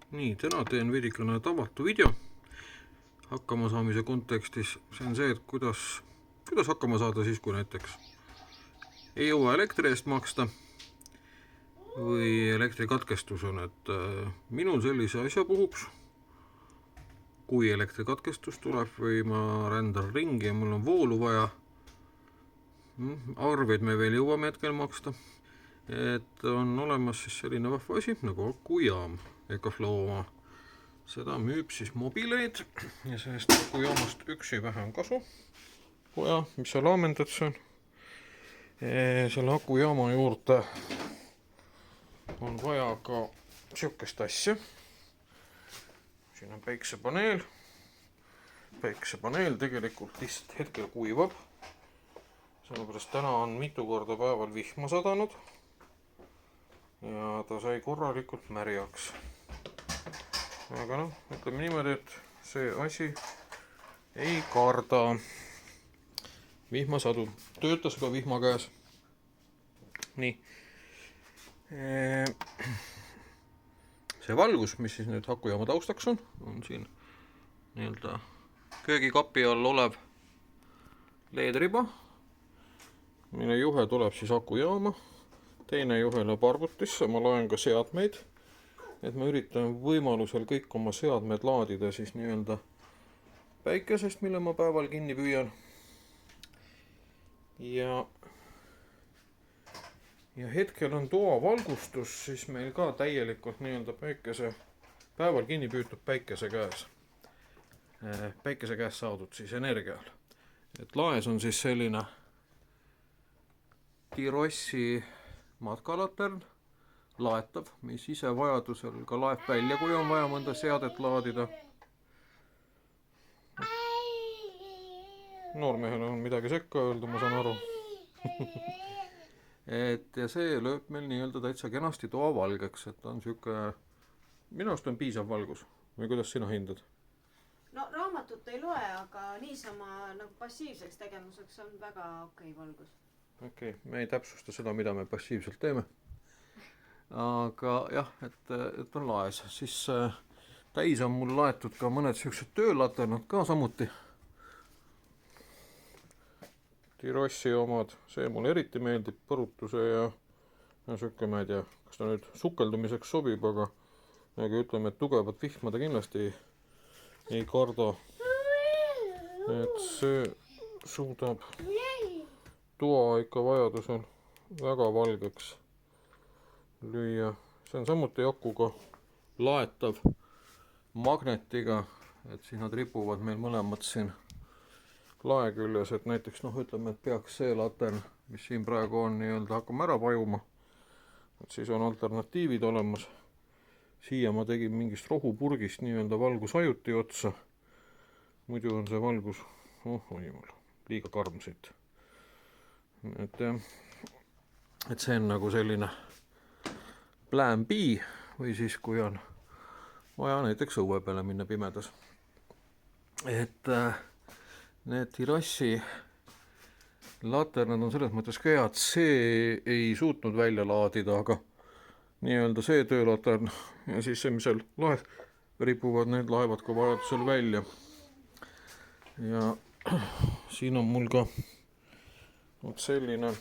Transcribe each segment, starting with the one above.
Nii, täna teen veidikene tavatu video hakkama saamise kontekstis. See on see, et kuidas hakkama saada siis, kui näiteks ei jõua elektri eest maksta või elektrikatkestus on. Et minul sellise asja puhuks, kui elektrikatkestus tuleb või ma rändan ringi ja mul on voolu vaja, arveid me veel jõuame hetkel maksta, et on olemas siis selline vahva asi nagu akujaam. EcoFlow oma. Seda müüb siis Mobileid ja sellest akujaamast üksi vähe on kasu. Ja mis sa laamendad see on? Selle akujaama juurde on vaja ka sihukest asja. Siin on päiksepaneel. Päiksepaneel tegelikult lihtsalt hetkel kuivab. Sellepärast täna on mitu korda päeval vihma sadanud ja ta sai korralikult märjaks. Aga noh, ütleme niimoodi, et see asi ei karda vihmasadu. Töötas ka vihma käes. Nii. See valgus, mis siis nüüd akujaama taustaks on siin nii-öelda köögikapi all olev LED-riba, mille juhe tuleb siis akujaama. Teine juhe läheb arvutisse, ma loen ka seadmeid. Et ma üritan võimalusel kõik oma seadmed laadida siis nii-öelda päikesest, mille ma päeval kinni püüan. Ja hetkel on toavalgustus siis meil ka täielikult nii-öelda päeval kinni püütud päikese käes. Päikese käes saadud siis energial. Et laes on siis selline Tirossi matkalatern, laetav, mis ise vajadusel ka laeb välja, kui on vaja mõnda seadet laadida. Noormehel on midagi sekka öelda, ma saan aru. Ja see lööb meil nii-öelda täitsa kenasti toa valgeks, et on siuke, minu arust on piisav valgus. Või kuidas sina hindad? No raamatut ei loe, aga niisama nagu passiivseks tegemuseks on väga okei valgus. Okei, me ei täpsusta seda, mida me passiivselt teeme. Aga jah, et on laes. Siis täis on mul laetud ka mõned siuksed töölaternad ka samuti. Tirossi omad, see mulle eriti meeldib, põrutuse ja siuke, ma ei tea, kas ta nüüd sukeldumiseks sobib, aga ütleme, et tugevat vihma ta kindlasti ei karda. Et see suudab toa ikka vajadusel väga valgeks lüüa. See on samuti akuga laetav magnetiga, et siis nad ripuvad meil mõlemad siin lae küljes, et näiteks ütleme, et peaks see latern, mis siin praegu on, nii-öelda hakkama ära vajuma, et siis on alternatiivid olemas. Siia ma tegin mingist rohupurgist nii-öelda valgusajuti otsa. Muidu on see valgus, oi jumal, liiga karm siit. Et see on nagu selline plan B või siis kui on vaja näiteks õue peale minna pimedas. Et need Tirossi laternad on selles mõttes ka head, see ei suutnud välja laadida, aga nii-öelda see töölatern ja siis see, mis seal laes ripuvad, need laevad ka vajadusel välja. Ja siin on mul ka selline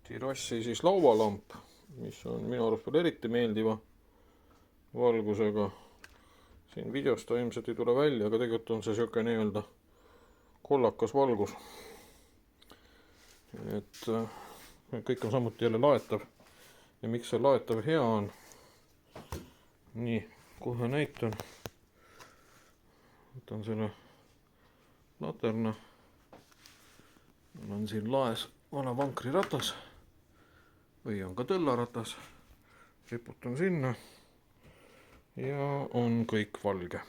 Tirossi siis laualamp, mis on minu arust veel eriti meeldiva valgusega. Siin videost ta ilmselt ei tule välja, aga tegelikult on see siuke nii-öelda kollakas valgus. Et kõik on samuti jälle laetav. Ja miks see laetav hea on? Nii, kohe näitan. Võtan selle laterna. Mul on siin laes vana vankriratas või on ka tõllaratas. Riputan sinna ja on kõik valge.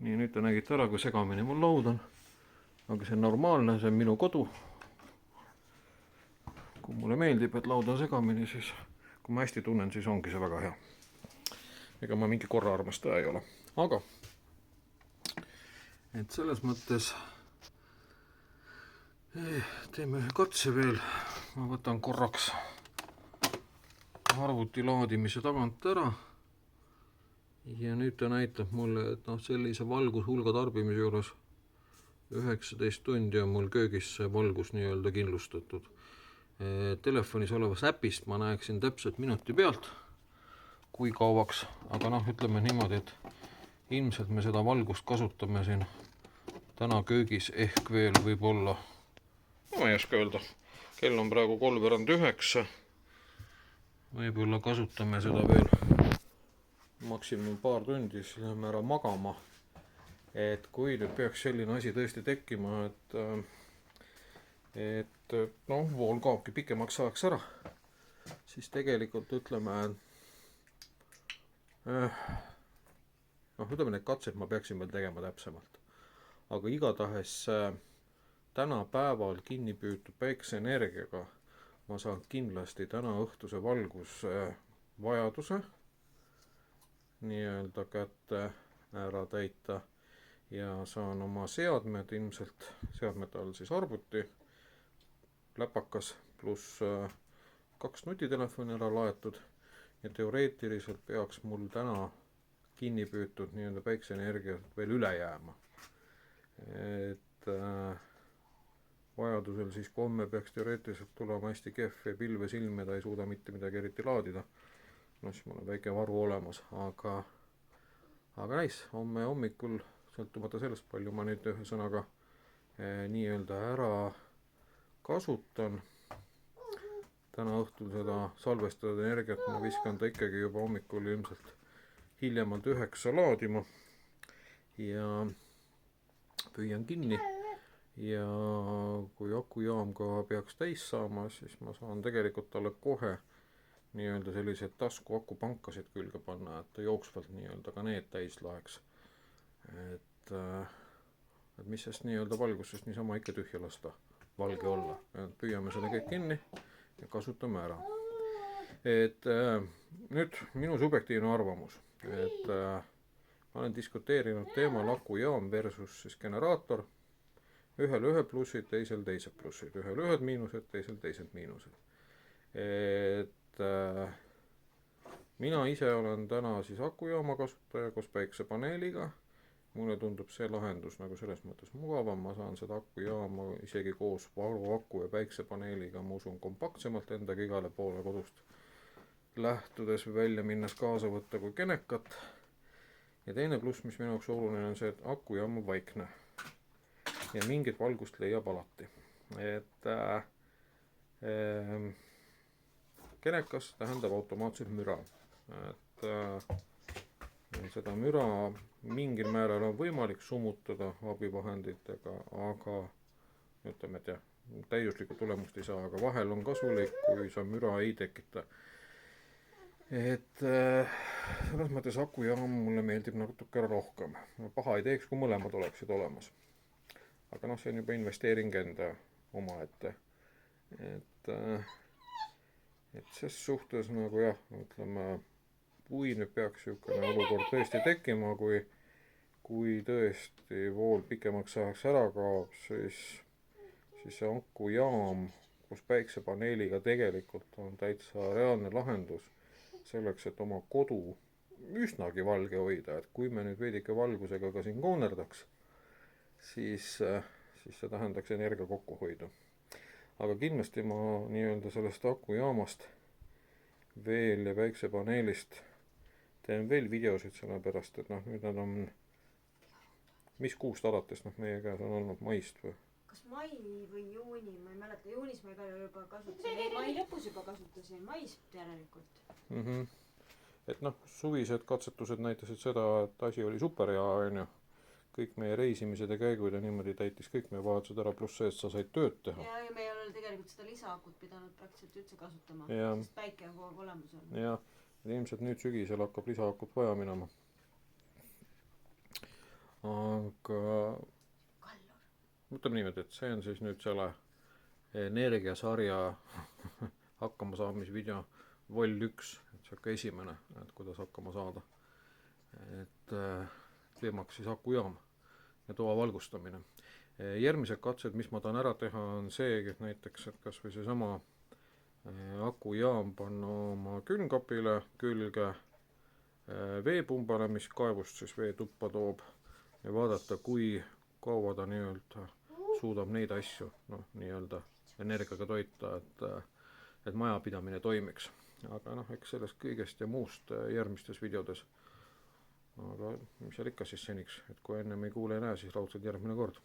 Nii, nüüd te nägite ära, kui segamini mul laud on. Aga see on normaalne, see on minu kodu. Kui mulle meeldib, et laud on segamini, siis kui ma hästi tunnen, siis ongi see väga hea. Ega ma mingi korra armastaja ei ole. Aga et selles mõttes teeme ühe katse veel. Ma võtan korraks arvuti laadimise tagant ära. ja nüüd ta näitab mulle, et noh, sellise valgushulga tarbimise juures 19 tundi on mul köögis see valgus nii-öelda kindlustatud. Telefonis olevas äpist ma näeksin täpselt minuti pealt, kui kauaks, aga noh, ütleme niimoodi, et ilmselt me seda valgust kasutame siin täna köögis ehk veel võib-olla, ma ei oska öelda, kell on praegu 8:03, võib-olla kasutame seda veel maksimum paar tundi, siis läheme ära magama. Et kui nüüd peaks selline asi tõesti tekkima, et noh, vool kaobki pikemaks ajaks ära, siis tegelikult ütleme, need katsed ma peaksin veel tegema täpsemalt. Aga igatahes tänapäeval kinni püütud päikseenergiaga ma saan kindlasti täna õhtuse valguse vajaduse nii-öelda kätte ära täita ja saan oma seadmed, ilmselt seadmete all siis arvuti, läpakas pluss 2 nutitelefoni ära laetud ja teoreetiliselt peaks mul täna kinni püütud nii-öelda päikseenergiat veel üle jääma. Et vajadusel siis komme peaks teoreetiliselt tulema hästi kehv ja pilves ilmeda, ei suuda mitte midagi eriti laadida. No siis mul on väike varu olemas, aga näis, homme hommikul, sõltumata sellest, palju ma nüüd ühesõnaga nii-öelda ära kasutan. Täna õhtul seda salvestatud energiat ma viskan ta ikkagi juba hommikul ilmselt hiljemalt 9 laadima ja püüan kinni ja kui akujaam ka peaks täis saama, siis ma saan tegelikult talle kohe nii-öelda sellised tasku akupankasid külge panna, et ta jooksvalt nii-öelda ka need täis laeks. Et mis sest nii-öelda valgusest niisama ikka tühja lasta valge olla. Et püüame selle kõik kinni ja kasutame ära. Et nüüd minu subjektiivne arvamus, et ma olen diskuteerinud teemal akujaam versus siis generaator. Ühel ühed plussid, teisel teised plussid, ühel ühed miinused, teisel teised miinused. Et mina ise olen täna siis akujaama kasutaja koos päiksepaneeliga. Mulle tundub see lahendus nagu selles mõttes mugavam, ma saan seda akujaama isegi koos varuaku ja päiksepaneeliga, ma usun, kompaktsemalt endaga igale poole kodust lähtudes või välja minnes kaasa võtta kui kenekat. Ja teine pluss, mis minu jaoks oluline on see, et akujaam on vaikne ja mingit valgust leiab alati. Et kenekas tähendab automaatselt müra. Et seda müra mingil määral on võimalik summutada abivahenditega, aga ütleme, et jah, täiuslikku tulemust ei saa, aga vahel on kasulik, kui sa müra ei tekita. Et selles mõttes akujaam mulle meeldib natuke rohkem. Paha ei teeks, kui mõlemad oleksid olemas. Aga noh, see on juba investeering enda omaette. Et ses suhtes nagu jah, ütleme, kui nüüd peaks niisugune olukord tõesti tekkima, kui tõesti vool pikemaks ajaks ära kaob, siis see akujaam koos päiksepaneeliga tegelikult on täitsa reaalne lahendus selleks, et oma kodu üsnagi valge hoida. Et kui me nüüd veidike valgusega ka siin koonerdaks, siis see tähendaks energia kokkuhoidu. Aga kindlasti ma nii-öelda sellest akujaamast veel ja päiksepaneelist teen veel videosid, sellepärast, et noh, nüüd nad on, mis kuust alates meie käes on olnud, maist või? Kas mai või juuni, ma ei mäleta, juunis ma igal juba kasutasin, mai lõpus juba kasutasin, mais järelikult. Et noh, suvised katsetused näitasid seda, et asi oli super ja on ju, kõik meie reisimised ja käigud ja niimoodi täitis kõik meie vajadused ära, pluss see, et sa said tööd teha. Ja me ei ole tegelikult seda lisaakut pidanud praktiliselt üldse kasutama, sest päike on kogu aeg olemas olnud. Ja ilmselt nüüd sügisel hakkab lisaakut vaja minema. Aga mõtleme niimoodi, et see on siis nüüd selle energiasarja hakkama saamisvideo vol 1, et see on esimene, et kuidas hakkama saada. Et teemaks siis akujaam ja toa valgustamine. Järgmised katsed, mis ma tahan ära teha, on see, et näiteks, et kas või see sama akujaam panna oma külmkapile külge veepumbale, mis kaevust siis vee tuppa toob ja vaadata, kui kaua ta nii-öelda suudab neid asju nii-öelda energiaga toita, et majapidamine toimiks. Aga eks sellest kõigest ja muust järgmistes videodes. Aga mis seal ikka siis seniks, et kui ennem ei kuule ja näe, siis raudselt järgmine kord.